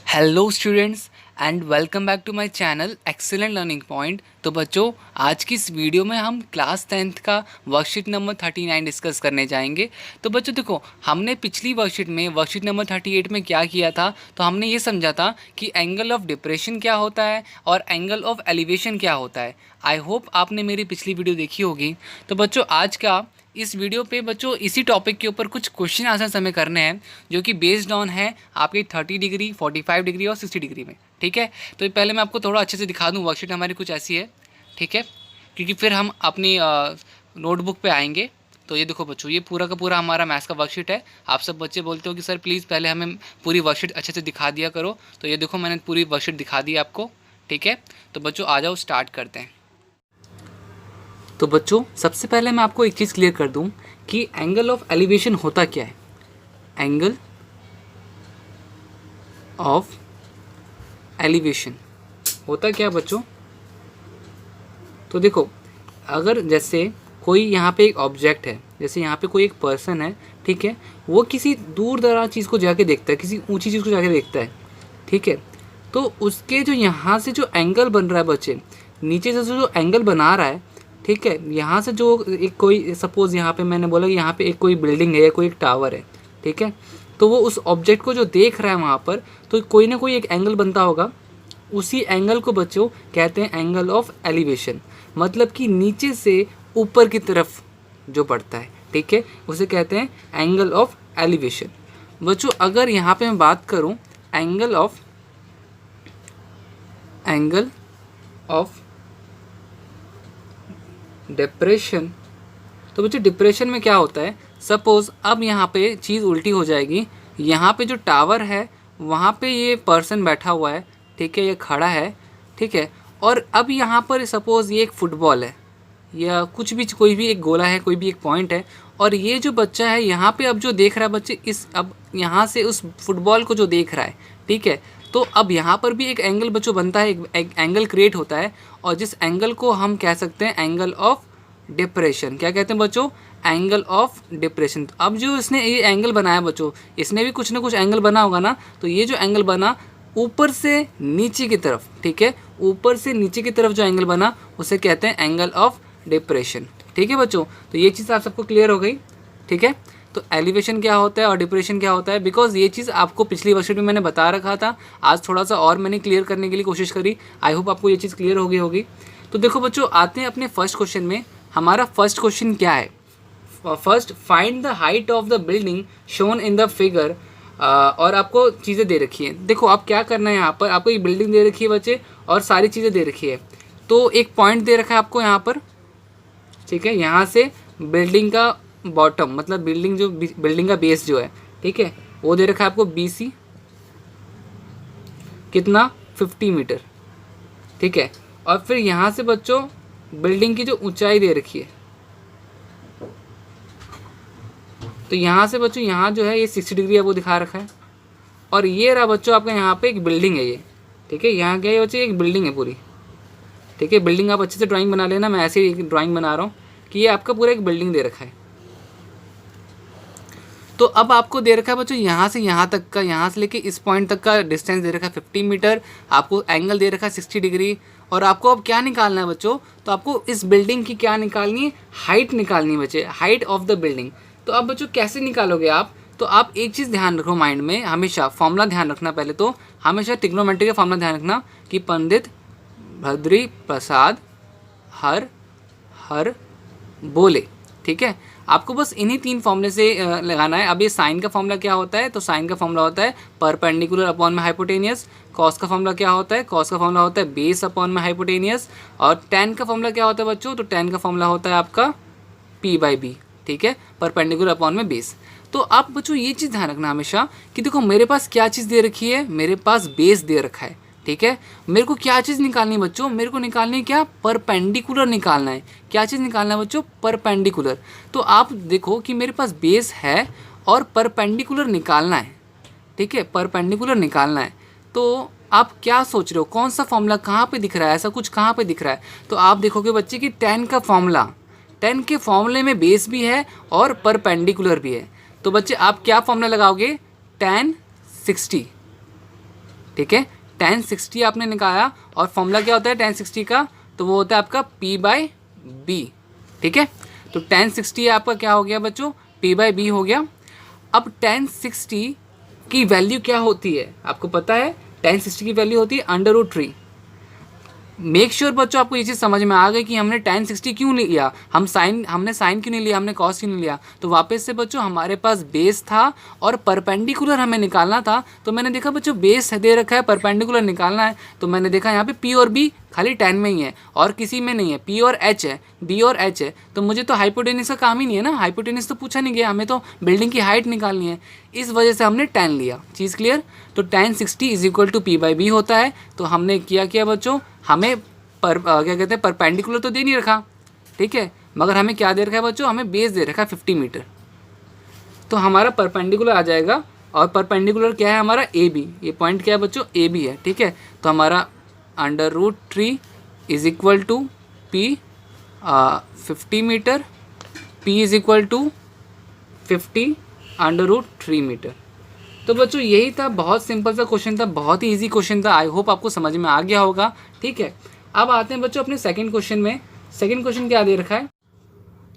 Hello students and welcome back to my channel excellent learning point. तो बच्चों, आज की इस वीडियो में हम क्लास 10th का वर्कशीट नंबर 39 डिस्कस करने जाएंगे। तो बच्चों देखो, हमने पिछली वर्कशीट में वर्कशीट नंबर 38 में क्या किया था, तो हमने ये समझा था कि एंगल ऑफ डिप्रेशन क्या होता है और एंगल ऑफ एलिवेशन क्या होता है। आई होप आपने मेरी पिछली वीडियो देखी होगी। तो बच्चों, आज का इस वीडियो पे बच्चों इसी टॉपिक के ऊपर कुछ क्वेश्चन आंसर्स हमें करने हैं, जो कि बेस्ड ऑन है आपकी 30 डिग्री, 45 डिग्री और 60 डिग्री में। ठीक है, तो पहले मैं आपको थोड़ा अच्छे से दिखा दूँ। वर्कशीट हमारी कुछ ऐसी है, ठीक है, क्योंकि फिर हम अपनी नोटबुक पे आएंगे। तो ये देखो बच्चों, ये पूरा का पूरा हमारा मैथ्स का वर्कशीट है। आप सब बच्चे बोलते हो कि सर प्लीज़ पहले हमें पूरी वर्कशीट अच्छे से दिखा दिया करो। तो ये देखो, मैंने पूरी वर्कशीट दिखा दी आपको। ठीक है, तो बच्चों आ जाओ, स्टार्ट करते हैं। तो बच्चों, सबसे पहले मैं आपको एक चीज़ क्लियर कर दूं कि एंगल ऑफ एलिवेशन होता क्या है। एंगल ऑफ एलिवेशन होता क्या है बच्चों? तो देखो, अगर जैसे कोई यहाँ पे एक ऑब्जेक्ट है, जैसे यहाँ पे कोई एक पर्सन है, ठीक है, वो किसी दूर दराज चीज़ को जाके देखता है, किसी ऊंची चीज़ को जाके देखता है, ठीक है, तो उसके जो यहाँ से जो एंगल बन रहा है बच्चे, नीचे से जो एंगल बना रहा है, ठीक है, यहाँ से जो एक कोई सपोज़ यहाँ पे मैंने बोला यहाँ पे एक कोई बिल्डिंग है या कोई एक टावर है, ठीक है, तो वो उस ऑब्जेक्ट को जो देख रहा है वहाँ पर, तो कोई ना कोई एक एंगल बनता होगा। उसी एंगल को बच्चों कहते हैं एंगल ऑफ एलिवेशन, मतलब कि नीचे से ऊपर की तरफ जो बढ़ता है, ठीक है, उसे कहते हैं एंगल ऑफ एलिवेशन। बच्चों, अगर यहाँ पे मैं बात करूँ एंगल ऑफ डिप्रेशन, तो बच्चों डिप्रेशन में क्या होता है, सपोज़ अब यहाँ पे चीज़ उल्टी हो जाएगी। यहाँ पे जो टावर है वहाँ पे ये पर्सन बैठा हुआ है, ठीक है, ये खड़ा है, ठीक है, और अब यहाँ पर सपोज़ ये एक फुटबॉल है या कुछ भी, कोई भी एक गोला है, कोई भी एक पॉइंट है, और ये जो बच्चा है यहाँ पे अब जो देख रहा है बच्चे, इस अब यहाँ से उस फुटबॉल को जो देख रहा है, ठीक है, तो अब यहाँ पर भी एक एंगल बच्चों बनता है, एक एंगल क्रिएट होता है, और जिस एंगल को हम कह सकते हैं एंगल ऑफ डिप्रेशन। क्या कहते हैं बच्चों? Angle of depression. अब जो इसने ये एंगल बनाया बच्चों, इसने भी कुछ ना कुछ एंगल बना होगा ना, तो ये जो एंगल बना ऊपर से नीचे की तरफ, ठीक है, ऊपर से नीचे की तरफ जो एंगल बना उसे कहते हैं एंगल ऑफ डिप्रेशन। ठीक है बच्चों, तो ये चीज़ आप सबको क्लियर हो गई। ठीक है, तो एलिवेशन क्या होता है और डिप्रेशन क्या होता है, बिकॉज ये चीज़ आपको पिछली वर्कशीट में मैंने बता रखा था, आज थोड़ा सा और मैंने क्लियर करने के लिए कोशिश करी। आई होप आपको ये चीज़ क्लियर हो गई होगी। तो देखो बच्चों, आते हैं अपने फर्स्ट क्वेश्चन में। हमारा फर्स्ट क्वेश्चन क्या है? First, find the height of the building shown in the figure. और आपको चीज़ें दे रखी हैं। देखो आप क्या करना है, यहाँ पर आपको एक बिल्डिंग दे रखी है बच्चे और सारी चीज़ें दे रखी है। तो एक पॉइंट दे रखा है आपको यहाँ पर, ठीक है, यहाँ से बिल्डिंग का बॉटम, मतलब बिल्डिंग का बेस जो है, ठीक है, वो दे रखा है आपको BC कितना 50 मीटर, ठीक है, और फिर यहाँ से बच्चों बिल्डिंग की जो ऊंचाई दे रखी है, तो यहाँ से बच्चों यहाँ जो है ये 60 डिग्री है वो दिखा रखा है, और ये रहा बच्चों आपका यहाँ पे एक बिल्डिंग है ये, ठीक है, यहाँ क्या है बच्चे, एक बिल्डिंग है पूरी, ठीक है, बिल्डिंग आप अच्छे से ड्राइंग बना लेना, मैं ऐसे ही ड्राइंग बना रहा हूँ कि ये आपका पूरा एक बिल्डिंग दे रखा है। तो अब आपको दे रखा है बच्चों यहाँ से यहाँ तक का, यहाँ से लेके इस पॉइंट तक का डिस्टेंस दे रखा है 50 मीटर, आपको एंगल दे रखा है 60 डिग्री, और आपको अब क्या निकालना है बच्चों, तो आपको इस बिल्डिंग की क्या निकालनी है, हाइट निकालनी है बच्चे, हाइट ऑफ द बिल्डिंग। तो अब बच्चों कैसे निकालोगे आप, तो आप एक चीज़ ध्यान रखो माइंड में, हमेशा फॉर्मूला ध्यान रखना, पहले तो हमेशा ट्रिग्नोमेट्री का फॉर्मूला ध्यान रखना कि पंडित भद्री प्रसाद हर बोले, ठीक है, आपको बस इन्हीं 3 फॉर्मूले से लगाना है। अब ये साइन का फॉर्मूला क्या होता है, तो साइन का फॉर्मूला होता है परपेंडिकुलर अपॉन में हाइपोटेनियस। कॉस का फॉर्मूला क्या होता है, कॉस का फॉर्मूला होता है बेस अपॉन में हाइपोटेनियस। और टेन का फॉर्मूला क्या होता है बच्चों, तो टेन का फॉर्मूला होता है आपका P/B, ठीक है, परपेंडिकुलर अपॉन में बेस। तो आप बच्चों ये चीज़ ध्यान रखना हमेशा कि देखो मेरे पास क्या चीज़ दे रखी है, मेरे पास बेस दे रखा है, ठीक है, मेरे को क्या चीज़ निकालनी है बच्चों, मेरे को निकालनी है क्या, परपेंडिकुलर निकालना है। क्या चीज़ निकालना है बच्चों, परपेंडिकुलर। तो आप देखो कि मेरे पास बेस है और परपेंडिकुलर निकालना है, ठीक है, परपेंडिकुलर निकालना है। तो आप क्या सोच रहे हो, कौन सा फॉर्मूला कहाँ पे दिख रहा है, ऐसा कुछ कहाँ पे दिख रहा है, तो आप देखोगे बच्चे कि टेन का फॉर्मूला, टेन के फॉर्मूले में बेस भी है और परपेंडिकुलर भी है। तो बच्चे आप क्या फॉर्मूला लगाओगे, tan 60, ठीक है। tan 60 आपने निकाला और फॉर्मूला क्या होता है tan 60 का, तो वो होता है आपका P/B, ठीक है। तो tan 60 आपका क्या हो गया बच्चों, P/B हो गया। अब tan 60 की वैल्यू क्या होती है आपको पता है, tan 60 की वैल्यू होती है √3। मेक श्योर बच्चों आपको ये चीज़ समझ में आ गई कि हमने tan 60 क्यों नहीं लिया, हमने साइन क्यों नहीं लिया, हमने कॉस क्यों नहीं लिया। तो वापस से बच्चों हमारे पास बेस था और परपेंडिकुलर हमें निकालना था। तो मैंने देखा बच्चों बेस दे रखा है, परपेंडिकुलर निकालना है, तो मैंने देखा यहाँ पे P और B खाली tan में ही है और किसी में नहीं है। P और H है, B और H है, तो मुझे तो हाइपोटेनिस का काम ही नहीं है ना, हाइपोटेनिस तो पूछा नहीं गया, हमें तो बिल्डिंग की हाइट निकालनी है, इस वजह से हमने tan लिया। चीज़ क्लियर। तो tan 60 = P/B होता है। तो हमने किया बच्चों, हमें क्या कहते हैं परपेंडिकुलर तो दे नहीं रखा, ठीक है, मगर हमें क्या दे रखा है बच्चों, हमें बेस दे रखा है 50 मीटर। तो हमारा परपेंडिकुलर आ जाएगा और परपेंडिकुलर क्या है हमारा AB, ये पॉइंट क्या है बच्चों AB है, ठीक है। तो हमारा √3 = P 50 मीटर, P = 50 √3 मीटर। तो बच्चों यही था, बहुत सिंपल सा क्वेश्चन था, बहुत ही इजी क्वेश्चन था। आई होप आपको समझ में आ गया होगा, ठीक है। अब आते हैं बच्चों अपने सेकंड क्वेश्चन में। सेकंड क्वेश्चन क्या दे रखा है,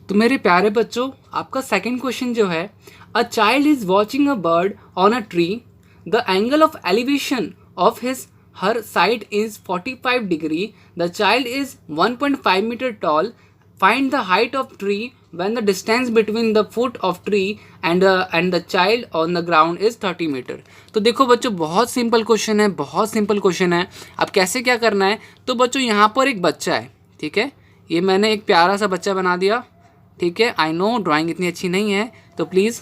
तो मेरे प्यारे बच्चों आपका सेकंड क्वेश्चन जो है, a child is watching a bird on a tree, the angle of elevation of his her side is 45 degree, the child is 1.5 metre tall, find the height of tree when the distance between the foot of tree and the child on the ground is 30 metre. तो देखो बच्चों बहुत simple question है, बहुत simple question है। अब कैसे क्या करना है, तो बच्चों यहाँ पर एक बच्चा है, ठीक है, ये मैंने एक प्यारा सा बच्चा बना दिया, ठीक है। आई नो ड्राइंग इतनी अच्छी नहीं है, तो प्लीज़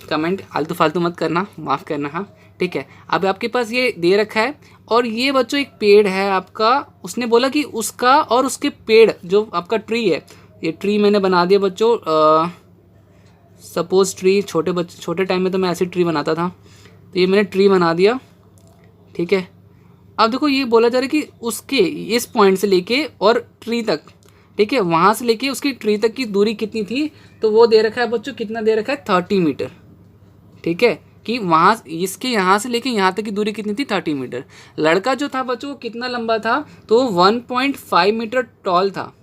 कमेंट आलतू फालतू मत करना, माफ़ करना, हाँ, ठीक है। अब आपके पास ये दे रखा है और ये बच्चों एक पेड़ है आपका, उसने बोला कि उसका और उसके पेड़ जो आपका ट्री है, ये ट्री मैंने बना दिया बच्चों। सपोज ट्री, छोटे टाइम में तो मैं ऐसे ट्री बनाता था, तो ये मैंने ट्री बना दिया, ठीक है। अब देखो ये बोला जा रहा है कि उसके इस पॉइंट से लेके और ट्री तक, ठीक है, वहाँ से लेके उसकी ट्री तक की दूरी कितनी थी, तो वो दे रखा है बच्चों, कितना दे रखा है 30 मीटर, ठीक है, कि वहाँ इसके यहाँ से लेके यहाँ तक की दूरी कितनी थी 30 मीटर। लड़का जो था बच्चों वो कितना लंबा था, तो 1.5 मीटर टॉल था,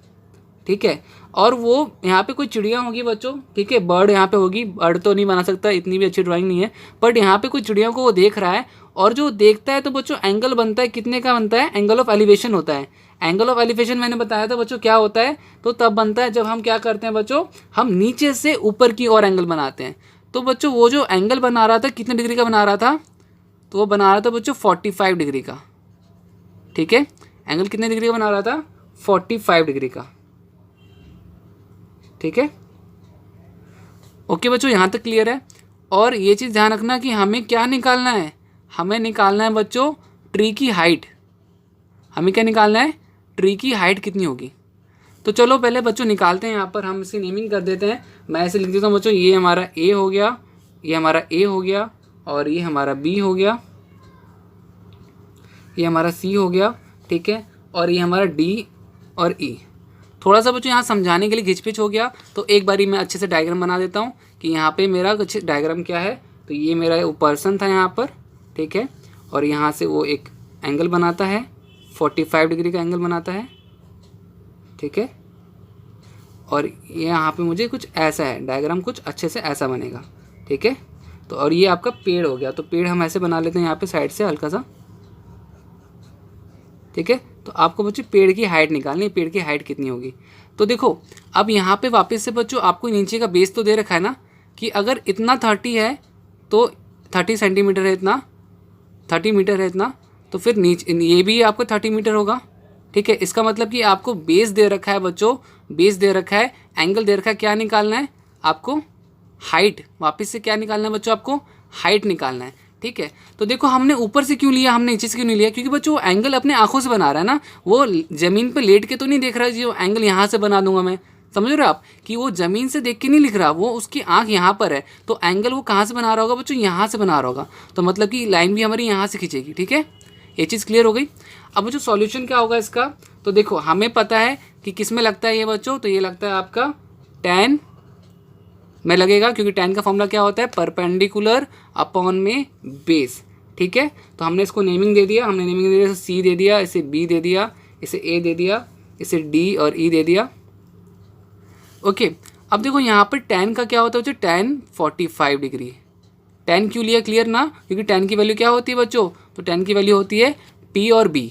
ठीक है। और वो यहाँ पे कोई चिड़िया होगी बच्चों, ठीक है, बर्ड यहाँ पे होगी, बर्ड तो नहीं बना सकता, इतनी भी अच्छी ड्राइंग नहीं है, बट यहाँ पे कोई चिड़िया को वो देख रहा है, और जो देखता है तो बच्चों एंगल बनता है, कितने का बनता है, एंगल ऑफ एलिवेशन होता है। एंगल ऑफ एलिवेशन मैंने बताया था बच्चों क्या होता है, तो तब बनता है जब हम क्या करते हैं बच्चों, हम नीचे से ऊपर की ओर एंगल बनाते हैं। तो बच्चों वो जो एंगल बना रहा था कितने डिग्री का बना रहा था, तो वो बना रहा था बच्चों 45 डिग्री का, ठीक है। एंगल कितने डिग्री का बना रहा था, 45 डिग्री का, ठीक है। ओके बच्चों यहाँ तक क्लियर है। और ये चीज़ ध्यान रखना कि हमें क्या निकालना है, हमें निकालना है बच्चों ट्री की हाइट। हमें क्या निकालना है, ट्री की हाइट कितनी होगी। तो चलो पहले बच्चों निकालते हैं, यहाँ पर हम इसकी नेमिंग कर देते हैं। मैं ऐसे लिख देता हूँ बच्चों, ये हमारा A हो गया, ये हमारा A हो गया, और ये हमारा B हो गया, ये हमारा C हो गया, ठीक है, और ये हमारा D और E। थोड़ा सा बच्चों यहाँ समझाने के लिए घिचपिच हो गया, तो एक बारी मैं अच्छे से डायग्राम बना देता हूँ कि यहाँ पे मेरा कुछ डायग्राम क्या है। तो ये मेरा पर्सन था यहाँ पर, ठीक है, और यहाँ से वो एक एंगल बनाता है, 45 डिग्री का एंगल बनाता है, ठीक है। और यहाँ पे मुझे कुछ ऐसा है डायग्राम, कुछ अच्छे से ऐसा बनेगा, ठीक है। तो और ये आपका पेड़ हो गया, तो पेड़ हम ऐसे बना लेते हैं यहाँ पे साइड से हल्का सा, ठीक है। तो आपको बच्चों पेड़ की हाइट निकालनी है, पेड़ की हाइट कितनी होगी। तो देखो अब यहाँ पे वापस से बच्चों आपको नीचे का बेस तो दे रखा है ना, कि अगर इतना 30 है तो 30 सेंटीमीटर है, इतना 30 मीटर है इतना, तो फिर नीचे ये भी आपको 30 मीटर होगा, ठीक है। इसका मतलब कि आपको बेस दे रखा है बच्चों, बेस दे रखा है, एंगल दे रखा है, क्या निकालना है आपको, हाइट। वापस से क्या निकालना है बच्चों, आपको हाइट निकालना है, ठीक है। तो देखो हमने ऊपर से क्यों लिया, हमने नीचे से क्यों नहीं लिया, क्योंकि बच्चों वो एंगल अपने आंखों से बना रहा है ना, वो ज़मीन पे लेट के तो नहीं देख रहा है जी, वो एंगल यहाँ से बना दूंगा मैं, समझ रहे हो आप, कि वो ज़मीन से देख के नहीं लिख रहा, वो उसकी आंख यहाँ पर है, तो एंगल वो कहाँ से बना रहा होगा बच्चों, यहाँ से बना रहा होगा। तो मतलब कि लाइन भी हमारी यहाँ से खींचेगी, ठीक है। ये चीज़ क्लियर हो गई। अब बच्चों सॉल्यूशन क्या होगा इसका, तो देखो हमें पता है कि किस में लगता है ये बच्चों, तो ये लगता है आपका tan में लगेगा, क्योंकि tan का फॉर्मूला क्या होता है, परपेंडिकुलर अपॉन में बेस, ठीक है। तो हमने इसको नेमिंग दे दिया, हमने नेमिंग दे दिया, इसे सी दे दिया, इसे बी दे दिया, इसे ए दे दिया, इसे डी और ई दे दिया। ओके, अब देखो यहाँ पर tan का क्या होता है बच्चों, tan 45 डिग्री। tan क्यों लिया, क्लियर ना, क्योंकि tan की वैल्यू क्या होती है बच्चों, तो tan की वैल्यू होती है P और B,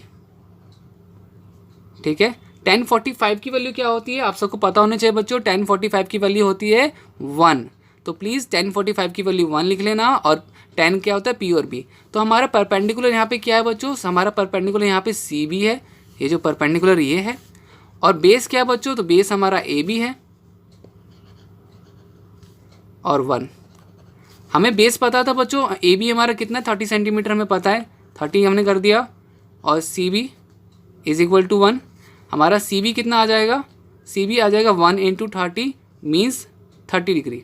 ठीक है। tan 45 की वैल्यू क्या होती है, आप सबको पता होना चाहिए बच्चों, tan 45 की वैल्यू होती है 1। तो प्लीज़ tan 45 की वैल्यू 1 लिख लेना, और tan क्या होता है P और B। तो हमारा परपेंडिकुलर यहाँ पे क्या है बच्चों, हमारा परपेंडिकुलर यहाँ पे CB है, ये जो परपेंडिकुलर ये है, और बेस क्या है बच्चों, तो बेस हमारा AB है और 1। हमें बेस पता था बच्चों, AB हमारा कितना 30 सेंटीमीटर हमें पता है, 30 हमने कर दिया, और CB इज इक्वल टू 1। हमारा CB कितना आ जाएगा, CB आ जाएगा 1 इंटू 30 मीन्स 30 डिग्री।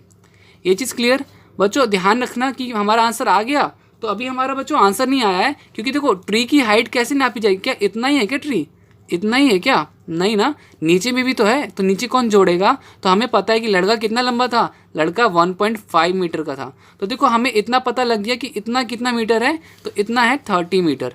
ये चीज़ क्लियर बच्चों, ध्यान रखना कि हमारा आंसर आ गया। तो अभी हमारा बच्चों आंसर नहीं आया है, क्योंकि देखो ट्री की हाइट कैसे नापी जाएगी, क्या इतना ही है क्या ट्री, इतना ही है क्या, नहीं ना, नीचे में भी तो है, तो नीचे कौन जोड़ेगा। तो हमें पता है कि लड़का कितना लंबा था, लड़का 1.5 मीटर का था। तो देखो हमें इतना पता लग गया कि इतना कितना मीटर है, तो इतना है 30 मीटर।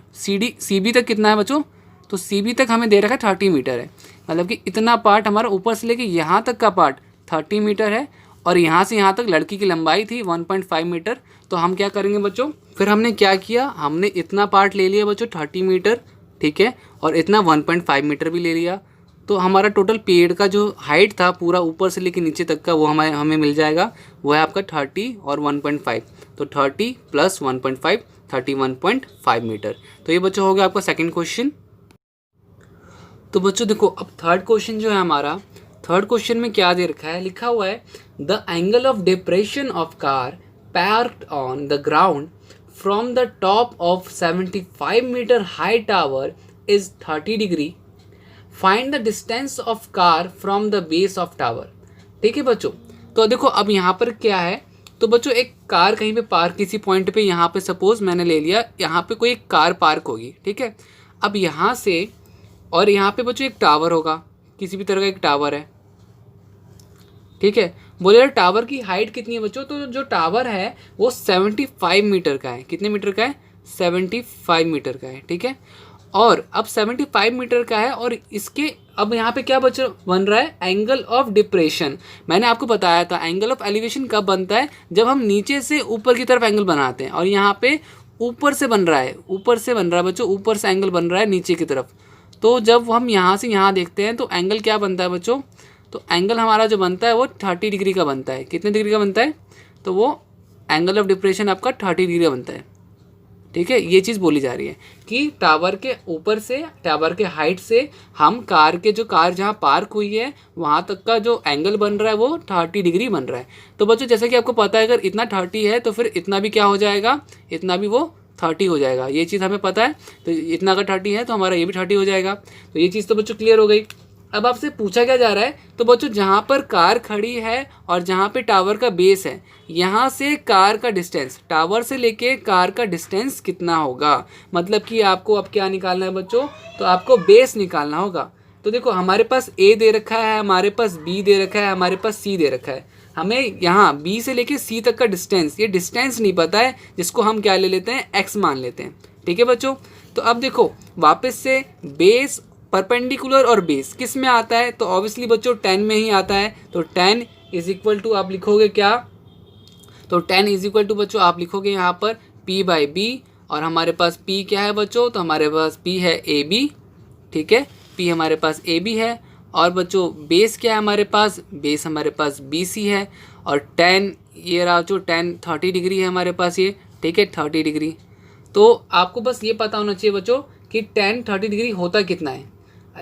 CB तक कितना है बच्चों, तो CB तक हमें दे रखा है 30 मीटर है, मतलब कि इतना पार्ट हमारा ऊपर से लेके यहाँ तक का पार्ट 30 मीटर है, और यहाँ से यहाँ तक लड़की की लंबाई थी 1.5 मीटर। तो हम क्या करेंगे बच्चों, फिर हमने क्या किया, हमने इतना पार्ट ले लिया बच्चों 30 मीटर, ठीक है, और इतना 1.5 मीटर भी ले लिया। तो हमारा टोटल पेड़ का जो हाइट था पूरा ऊपर से लेके नीचे तक का, वो हमें मिल जाएगा, वो है आपका 30 और 1.5। तो 30 प्लस 1.5 31.5 मीटर। तो ये बच्चों हो गया आपका सेकंड क्वेश्चन। तो बच्चों देखो अब थर्ड क्वेश्चन जो है हमारा, थर्ड क्वेश्चन में क्या दे रखा है, लिखा हुआ है the angle of depression of car parked on the ground from the top of 75 metre high tower is 30 degree. Find the distance of car from the base of tower. ठीक है बच्चों, तो देखो अब यहाँ पर क्या है, तो बच्चों एक कार कहीं पे पार्क, किसी पॉइंट पे यहाँ पे सपोज मैंने ले लिया, यहाँ पे कोई एक कार पार्क होगी, ठीक है। अब यहाँ से और यहाँ पे बच्चों एक टावर होगा, किसी भी तरह का एक टावर है, ठीक है। बोले यार टावर की हाइट कितनी है बच्चों, तो जो टावर है वो 75 मीटर का है। कितने मीटर का है, 75 मीटर का है, ठीक है। और अब 75 मीटर का है, और इसके अब यहाँ पे क्या बन रहा है, एंगल ऑफ डिप्रेशन। मैंने आपको बताया था एंगल ऑफ एलिवेशन कब बनता है, जब हम नीचे से ऊपर की तरफ एंगल बनाते हैं, और यहाँ पे ऊपर से बन रहा है, ऊपर से बन रहा है बच्चों, ऊपर से एंगल बन रहा है नीचे की तरफ। तो जब हम यहाँ से यहाँ देखते हैं तो एंगल क्या बनता है बच्चों, तो एंगल हमारा जो बनता है वो 30 डिग्री का बनता है। कितने डिग्री का बनता है, तो वो एंगल ऑफ डिप्रेशन आपका 30 डिग्री का बनता है, ठीक है। ये चीज़ बोली जा रही है कि टावर के ऊपर से, टावर के हाइट से हम कार के जो कार जहाँ पार्क हुई है वहाँ तक का जो एंगल बन रहा है वो 30 डिग्री बन रहा है। तो बच्चों जैसे कि आपको पता है अगर इतना 30 है तो फिर इतना भी क्या हो जाएगा, इतना भी वो 30 हो जाएगा। ये चीज़ हमें पता है, तो इतना अगर 30 है तो हमारा ये भी 30 हो जाएगा। तो ये चीज़ तो बच्चों क्लियर हो गई। अब आपसे पूछा क्या जा रहा है, तो बच्चों जहाँ पर कार खड़ी है और जहाँ पे टावर का बेस है, यहाँ से कार का डिस्टेंस, टावर से लेके कार का डिस्टेंस कितना होगा। मतलब कि आपको अब क्या निकालना है बच्चों, तो आपको बेस निकालना होगा। तो देखो हमारे पास A दे रखा है, हमारे पास B दे रखा है, हमारे पास C दे रखा है। हमें यहाँ B से लेके C तक का डिस्टेंस, ये डिस्टेंस नहीं पता है, जिसको हम क्या ले लेते हैं, x मान लेते हैं, ठीक है बच्चों। तो अब देखो वापस से बेस, परपेंडिकुलर और बेस किस में आता है, तो ऑब्वियसली बच्चों tan में ही आता है। तो tan इज इक्वल टू आप लिखोगे क्या, तो tan इज इक्वल टू बच्चों आप लिखोगे यहाँ पर P/B, और हमारे पास P क्या है बच्चों, तो हमारे पास P है AB, ठीक है, P हमारे पास AB है। और बच्चों बेस क्या है हमारे पास, बेस हमारे पास BC है। और tan ये रहा जो tan 30 डिग्री है हमारे पास ये, ठीक है, 30 डिग्री। तो आपको बस ये पता होना चाहिए बच्चों कि tan 30 डिग्री होता कितना है,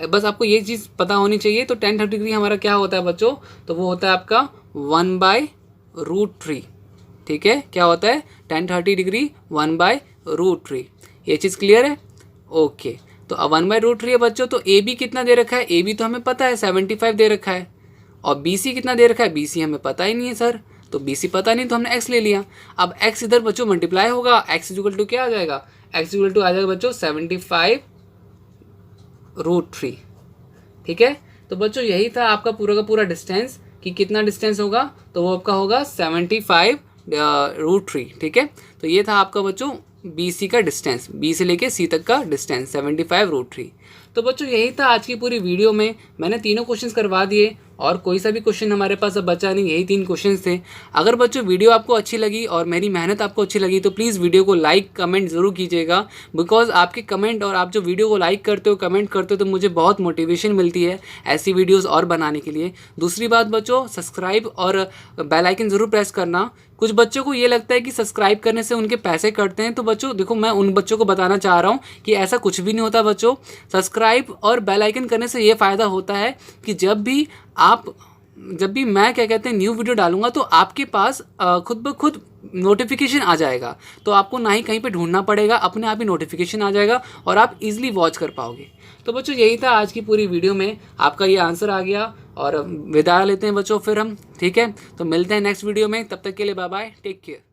बस आपको ये चीज़ पता होनी चाहिए। तो tan 30 डिग्री हमारा क्या होता है बच्चों, तो वो होता है आपका 1/√3, ठीक है। क्या होता है tan 30 डिग्री 1/√3। ये चीज़ क्लियर है, ओके। तो अब 1/√3 है बच्चों, तो AB कितना दे रखा है, AB तो हमें पता है 75 दे रखा है, और BC कितना दे रखा है, BC हमें पता ही नहीं है सर, तो BC पता नहीं तो हमने x ले लिया। अब x इधर बच्चों मल्टीप्लाई होगा, x इक्वल टू क्या आ जाएगा, x इक्वल टू आ जाएगा बच्चों 75√3, ठीक है। तो बच्चों यही था आपका पूरा का पूरा डिस्टेंस, कि कितना डिस्टेंस होगा, तो वो आपका होगा 75√3, ठीक है। तो ये था आपका बच्चों बी सी का डिस्टेंस, बी से लेके सी तक का डिस्टेंस 75√3। तो बच्चों यही था आज की पूरी वीडियो में। मैंने तीनों क्वेश्चंस करवा दिए और कोई सा भी क्वेश्चन हमारे पास अब बचा नहीं, यही 3 क्वेश्चंस थे। अगर बच्चों वीडियो आपको अच्छी लगी और मेरी मेहनत आपको अच्छी लगी तो प्लीज़ वीडियो को लाइक कमेंट ज़रूर कीजिएगा, बिकॉज आपके कमेंट और आप जो वीडियो को लाइक करते हो कमेंट करते हो तो मुझे बहुत मोटिवेशन मिलती है ऐसी वीडियोज़ और बनाने के लिए। दूसरी बात बच्चों, सब्सक्राइब और बेल आइकन ज़रूर प्रेस करना। कुछ बच्चों को ये लगता है कि सब्सक्राइब करने से उनके पैसे कटते हैं, तो बच्चों देखो मैं उन बच्चों को बताना चाह रहा हूँ कि ऐसा कुछ भी नहीं होता बच्चों। सब्सक्राइब और बेल आइकन करने से ये फ़ायदा होता है कि जब भी मैं क्या कहते हैं न्यू वीडियो डालूंगा तो आपके पास खुद ब खुद नोटिफिकेशन आ जाएगा, तो आपको ना ही कहीं पे ढूंढना पड़ेगा, अपने आप ही नोटिफिकेशन आ जाएगा और आप इजीली वॉच कर पाओगे। तो बच्चों यही था आज की पूरी वीडियो में, आपका ये आंसर आ गया और विदा लेते हैं बच्चों फिर हम, ठीक है। तो मिलते हैं नेक्स्ट वीडियो में, तब तक के लिए बाय बाय, टेक केयर।